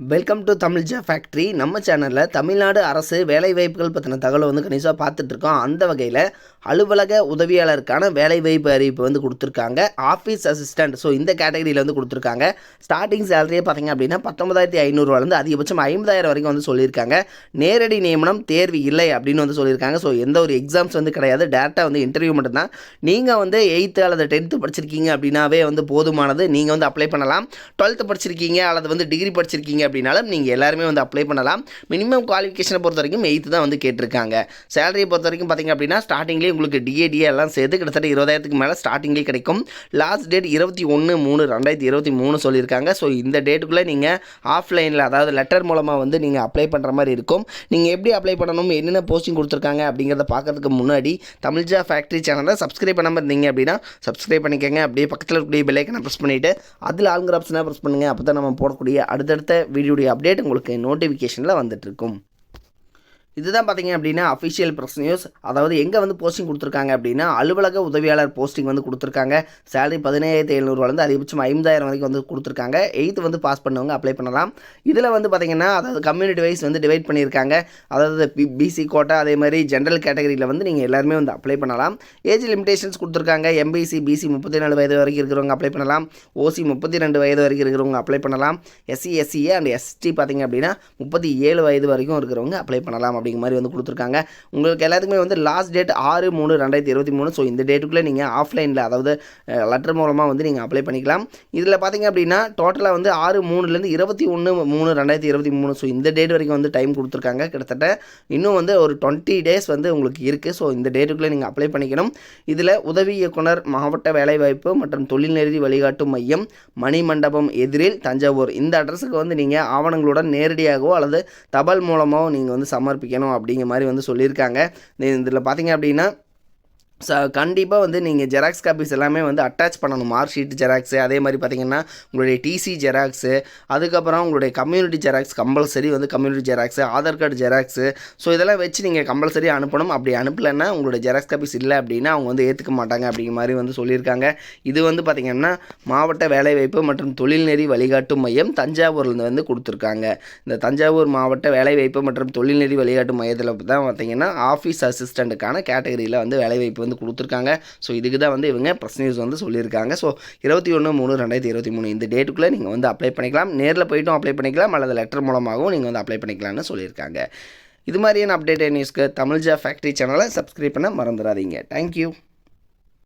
Welcome to Tamil factory. நம்ம சேனலில் தமிழ்நாடு அரசு வேலைவாய்ப்புகள் பற்றின தகவலை வந்து கணிசமாக பார்த்துட்ருக்கோம். அந்த வகையில் அலுவலக உதவியாளருக்கான வேலைவாய்ப்பு அறிவிப்பு வந்து கொடுத்துருக்காங்க. ஆஃபீஸ் அசிஸ்டண்ட், ஸோ இந்த கேட்டகரியில் வந்து கொடுத்துருக்காங்க. ஸ்டார்டிங் சேலரியே பார்த்திங்க அப்படின்னா 19,500 அதிகபட்சம் 50,000 வரைக்கும் வந்து சொல்லியிருக்காங்க. நேரடி நியமனம் தேர்வு இல்லை அப்படின்னு வந்து சொல்லியிருக்காங்க. ஸோ எந்த ஒரு எக்ஸாம்ஸ் வந்து கிடையாது, டேரெக்டாக வந்து இன்டர்வியூ மட்டும்தான். நீங்கள் வந்து 8th அல்லது 10th படிச்சிருக்கீங்க அப்படின்னாவே வந்து போதுமானது. நீங்கள் வந்து அப்ளை பண்ணலாம். 12th படிச்சிருக்கீங்க அல்லது வந்து டிகிரி படிச்சிருக்கீங்க அப்படின்னாலும் நீங்கள் எல்லாருமே வந்து அப்ளை பண்ணலாம். மினிமம் குவாலிஃபிகேஷனை பொறுத்த வரைக்கும் 8th தான் வந்து கேட்டிருக்காங்க. சேலரியை பொறுத்த வரைக்கும் பார்த்திங்க அப்படின்னா ஸ்டார்டிங்லேயே உங்களுக்கு டிஏடிஏ எல்லாம் சேர்த்து கிட்டத்தட்ட 20,000க்கு மேலே ஸ்டார்டிங்லேயே கிடைக்கும். லாஸ்ட் டேட் 21/3/2023 சொல்லியிருக்காங்க. ஸோ இந்த டேட்டுக்குள்ளே நீங்கள் ஆஃப்லைனில், அதாவது லெட்டர் மூலமாக வந்து நீங்கள் அப்ளை பண்ணுற மாதிரி இருக்கும். நீங்கள் எப்படி அப்ளை பண்ணணும், என்னென்ன போஸ்டிங் கொடுத்துருக்காங்க அப்படிங்கிறத பார்க்கறதுக்கு முன்னாடி தமிழ் ஃபேக்ட்ரி சேனலை சப்ஸ்கிரைப் பண்ணாமல் இருந்தீங்க அப்படின்னா சப்ஸ்கிரைப் பண்ணிக்கோங்க. அப்படியே பக்கத்தில் இருக்கக்கூடிய பெல் ஐக்கனை ப்ரெஸ் பண்ணிவிட்டு அதில் ஆளுங்கிற ஆப்ஷனாக ப்ரெஸ் பண்ணுங்கள். அப்போ தான் நம்ம போடக்கூடிய அடுத்தடுத்த வீடியோடைய அப்டேட் உங்களுக்கு நோட்டிஃபிகேஷனில் வந்துட்டுருக்கும். இதுதான் பார்த்திங்க அப்படின்னா அஃபிஷியல் ப்ரெஸ் நியூஸ். அதாவது எங்கே வந்து போஸ்டிங் கொடுத்துருக்காங்க அப்படின்னா அலுவலக உதவியாளர் போஸ்டிங் வந்து கொடுத்துருக்காங்க. சேலரி 17,700 அதிகபட்சம் 50,000 வரைக்கும் வந்து கொடுத்துருக்காங்க. 8th வந்து பாஸ் பண்ணவங்க அப்ளை பண்ணலாம். இதில் வந்து பார்த்திங்கன்னா அதாவது கம்யூனிட்டி வைஸ் வந்து டிவைட் பண்ணியிருக்காங்க. அதாவது பிசி கோட்டா, அதே மாதிரி ஜென்ரல் கேட்டகரியில் வந்து நீங்கள் எல்லாருமே வந்து அப்ளை பண்ணலாம். ஏஜ் லிமிடேஷன்ஸ் கொடுத்துருக்காங்க. எம்பிசி பிசி 34 வயது வரைக்கும் இருக்கிறவங்க அப்ளை பண்ணலாம். ஓசி 32 வயது வரைக்கும் இருக்கிறவங்க அப்ளை பண்ணலாம். எஸ்சி எஸ்சிஏ அண்ட் எஸ்டி பார்த்திங்க அப்படின்னா 37 வயது வரைக்கும் இருக்கிறவங்க அப்ளை பண்ணலாம் அப்படிங்கிற மாதிரி வந்து கொடுத்துருக்காங்க. உங்களுக்கு எல்லாத்துக்குமே வந்து லாஸ்ட் டேட் 6/3/2023. ஸோ இந்த டேட்டுக்குள்ளே நீங்கள் ஆஃப்லைனில், அதாவது லெட்டர் மூலமாக வந்து நீங்கள் அப்ளை பண்ணிக்கலாம். இதில் பார்த்திங்க அப்படின்னா டோட்டலாக வந்து 6/3 21/3/2023. ஸோ இந்த டேட் வரைக்கும் வந்து டைம் கொடுத்துருக்காங்க. கிட்டத்தட்ட இன்னும் வந்து ஒரு 20 டேஸ் வந்து உங்களுக்கு இருக்குது. ஸோ இந்த டேட்டுக்குள்ளே நீங்கள் அப்ளை பண்ணிக்கணும். இதில் உதவி இயக்குனர், மாவட்ட வேலைவாய்ப்பு மற்றும் தொழில்நெறி வழிகாட்டும் மையம், மணிமண்டபம் எதிரில், தஞ்சாவூர், இந்த அட்ரஸுக்கு வந்து நீங்கள் ஆவணங்களுடன் நேரடியாகவோ அல்லது தபால் மூலமாகவோ நீங்கள் வந்து சமர்ப்பிக்கணும் அப்படிங்கிற மாதிரி வந்து சொல்லியிருக்காங்க. இதில் பார்த்தீங்க அப்படின்னா கண்டிப்பாக வந்து நீங்கள் ஜெராக்ஸ் காப்பீஸ் எல்லாமே வந்து அட்டாச் பண்ணணும். மார்க் ஷீட் ஜெராக்ஸு, அதே மாதிரி பார்த்திங்கன்னா உங்களுடைய டிசி ஜெராக்ஸு, அதுக்கப்புறம் உங்களுடைய கம்யூனிட்டி ஜெராக்ஸ் கம்பல்சரி வந்து community xerox, Aadhaar card xerox. So இதெல்லாம் வச்சு நீங்கள் கம்பல்சரி அனுப்பணும். அப்படி அனுப்பலைன்னா உங்களுடைய ஜெராக்ஸ் காப்பீஸ் இல்லை அப்படின்னா அவங்க வந்து ஏற்றுக்க மாட்டாங்க அப்படிங்கிற மாதிரி வந்து சொல்லியிருக்காங்க. இது வந்து பார்த்திங்கன்னா மாவட்ட வேலைவாய்ப்பு மற்றும் தொழில்நெறி வழிகாட்டும் மையம் தஞ்சாவூர்லேருந்து வந்து கொடுத்துருக்காங்க. இந்த தஞ்சாவூர் மாவட்ட வேலைவாய்ப்பு மற்றும் தொழில்நெறி வழிகாட்டும் மையத்தில் தான் பார்த்திங்கன்னா ஆஃபீஸ் அசிஸ்டண்ட்டுக்கான கேட்டகரியில் வந்து வேலைவாய்ப்பு வந்து கொடுத்துருக்காங்க. ஸோ இதுக்கு தான் வந்து இவங்க ப்ரெஸ் நியூஸ் வந்து சொல்லியிருக்காங்க. ஸோ 21/3/2023 இந்த டேட்டுக்குள்ளே நீங்கள் வந்து அப்ளை பண்ணிக்கலாம். நேரில் போய்ட்டும் அப்ளை பண்ணிக்கலாம், அல்லது லெட்டர் மூலமாகவும் நீங்கள் வந்து அப்ளை பண்ணிக்கலாம்னு சொல்லியிருக்காங்க. இது மாதிரியான அப்டேட் நியூஸ்க்கு தமிழ் ஃபேக்ட்ரி சேனலை சப்ஸ்கிரைப் பண்ண மறந்துடாதீங்க. தேங்க்யூ.